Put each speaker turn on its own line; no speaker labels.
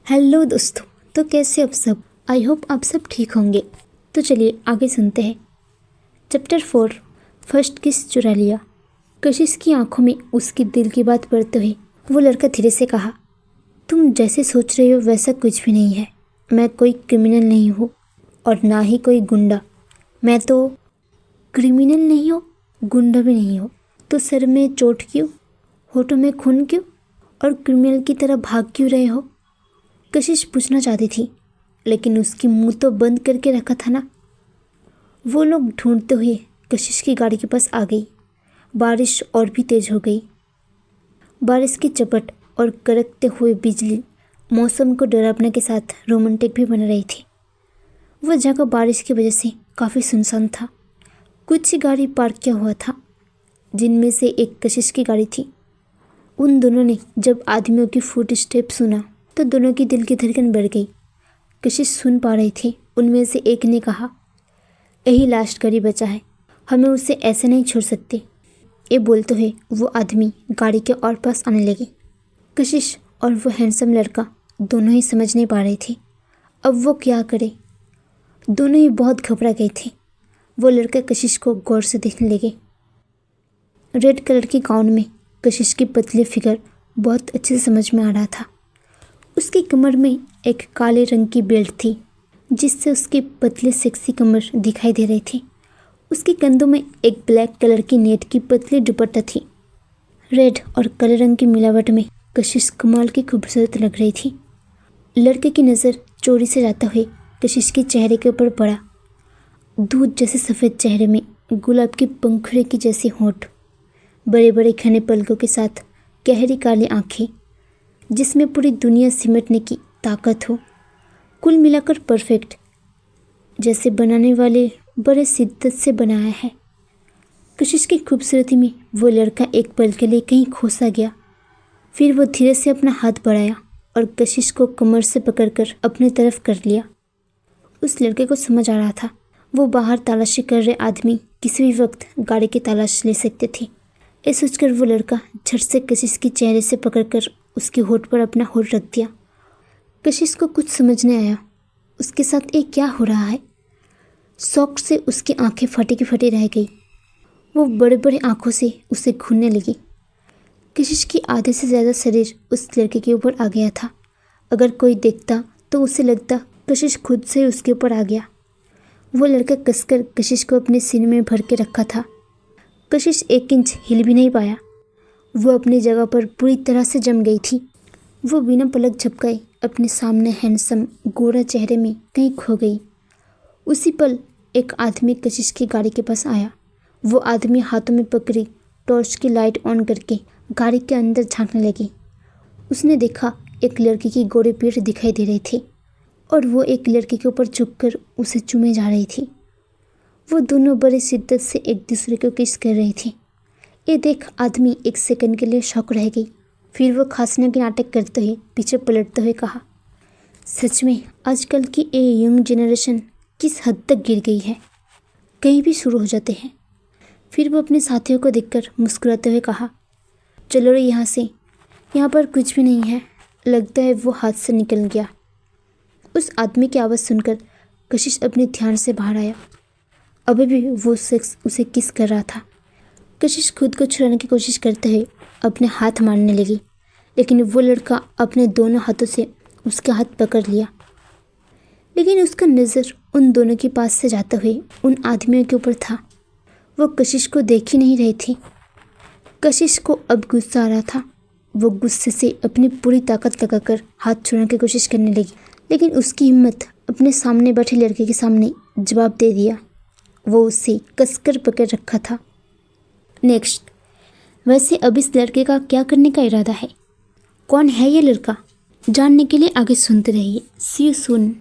Hello दोस्तों, तो कैसे आप सब। आई होप आप सब ठीक होंगे। तो चलिए आगे सुनते हैं। चैप्टर 4 फर्स्ट किस चुरा लिया। कशिश की आंखों में उसकी दिल की बात पढ़ते हुए वो लड़का धीरे से कहा, तुम जैसे सोच रहे हो वैसा कुछ भी नहीं है। मैं कोई क्रिमिनल नहीं हूँ और ना ही कोई गुंडा। मैं तो क्रिमिनल नहीं हो, गुंडा भी नहीं हो, तो सर में चोट क्यों, होठों में खून क्यों और क्रिमिनल की तरह भाग क्यों रहे हो। कशिश पूछना चाहती थी, लेकिन उसकी मुंह तो बंद करके रखा था ना। वो लोग ढूंढते हुए कशिश की गाड़ी के पास आ गई। बारिश और भी तेज हो गई। बारिश की चपट और कड़कते हुए बिजली मौसम को डरावने के साथ रोमांटिक भी बना रही थी। वह जगह बारिश की वजह से काफ़ी सुनसान था। कुछ ही गाड़ी पार्क किया हुआ था, जिनमें से एक कशिश की गाड़ी थी। उन दोनों ने जब आदमियों की फुट स्टेप सुना तो दोनों की दिल की धड़कन बढ़ गई। कशिश सुन पा रही थी। उनमें से एक ने कहा, यही लास्ट गाड़ी बचा है, हमें उसे ऐसे नहीं छोड़ सकते। ये बोलते हुए वो आदमी गाड़ी के और पास आने लगे। कशिश और वो हैंडसम लड़का दोनों ही समझ नहीं पा रहे थे अब वो क्या करे। दोनों ही बहुत घबरा गए थे। वो लड़का कशिश को गौर से देखने लगे। रेड कलर की गाउन में कशिश की पतली फिगर बहुत अच्छे से समझ में आ रहा था। उसकी कमर में एक काले रंग की बेल्ट थी, जिससे उसकी पतली सेक्सी कमर दिखाई दे रही थी। उसके कंधों में एक ब्लैक कलर की नेट की पतली दुपट्टा थी। रेड और काले रंग की मिलावट में कशिश कमाल की खूबसूरत लग रही थी। लड़के की नज़र चोरी से जाता हुए कशिश के चेहरे के ऊपर पड़ा। दूध जैसे सफ़ेद चेहरे में गुलाब की पंखुड़ी की जैसी होंठ, बड़े बड़े घने पलकों के साथ गहरी काली आंखें, जिसमें पूरी दुनिया सिमटने की ताकत हो। कुल मिलाकर परफेक्ट, जैसे बनाने वाले बड़े शिद्दत से बनाया है। कशिश की खूबसूरती में वो लड़का एक पल के लिए कहीं खो सा गया। फिर वो धीरे से अपना हाथ बढ़ाया और कशिश को कमर से पकड़कर अपनी तरफ कर लिया। उस लड़के को समझ आ रहा था वो बाहर तलाशी कर रहे आदमी किसी भी वक्त गाड़ी की तलाश ले सकते थे। ये सोचकर वो लड़का झट से कशिश के चेहरे से पकड़कर उसके होठ पर अपना होठ रख दिया। कशिश को कुछ समझ नहीं आया उसके साथ ये क्या हो रहा है। शौक से उसकी आंखें फटी की फटी रह गई। वो बड़े बड़े आंखों से उसे घूरने लगी। कशिश की आधे से ज़्यादा शरीर उस लड़के के ऊपर आ गया था। अगर कोई देखता तो उसे लगता कशिश खुद से उसके ऊपर आ गया। वो लड़का कसकर कशिश को अपने सीने में भर के रखा था। कशिश 1 इंच हिल भी नहीं पाया। वो अपनी जगह पर पूरी तरह से जम गई थी। वो बिना पलक झपकाए अपने सामने हैंडसम गोरा चेहरे में कहीं खो गई। उसी पल एक आदमी कशिश की गाड़ी के पास आया। वो आदमी हाथों में पकड़ी टॉर्च की लाइट ऑन करके गाड़ी के अंदर झांकने लगी। उसने देखा एक लड़की की गोरी पीठ दिखाई दे रही थी और वो एक लड़के के ऊपर झुककर उसे चूमे जा रही थी। वो दोनों बड़ी शिद्दत से एक दूसरे को किस कर रही थी। ये देख आदमी 1 सेकंड के लिए शॉक रह गई। फिर वो खांसने के नाटक करते हुए पीछे पलटते हुए कहा, सच में आजकल की ये यंग जनरेशन किस हद तक गिर गई है, कहीं भी शुरू हो जाते हैं। फिर वो अपने साथियों को देखकर मुस्कुराते हुए कहा, चलो रे यहाँ से, यहाँ पर कुछ भी नहीं है। लगता है वो हाथ से निकल गया। उस आदमी की आवाज़ सुनकर कशिश अपने ध्यान से बाहर आया। अभी भी वो शख्स उसे किस कर रहा था। कशिश खुद को छुड़ाने की कोशिश करते हुए अपने हाथ मारने लगी, लेकिन वो लड़का अपने दोनों हाथों से उसका हाथ पकड़ लिया। लेकिन उसका नज़र उन दोनों के पास से जाते हुए उन आदमियों के ऊपर था। वो कशिश को देख ही नहीं रही थी। कशिश को अब गुस्सा आ रहा था। वो गुस्से से अपनी पूरी ताकत लगाकर हाथ छुड़ाने की कोशिश करने लगी, लेकिन उसकी हिम्मत अपने सामने बैठे लड़के के सामने जवाब दे दिया। वो उसे कसकर पकड़ रखा था। नेक्स्ट, वैसे अब इस लड़के का क्या करने का इरादा है? कौन है ये लड़का? जानने के लिए आगे सुनते रहिए। सी यू सून।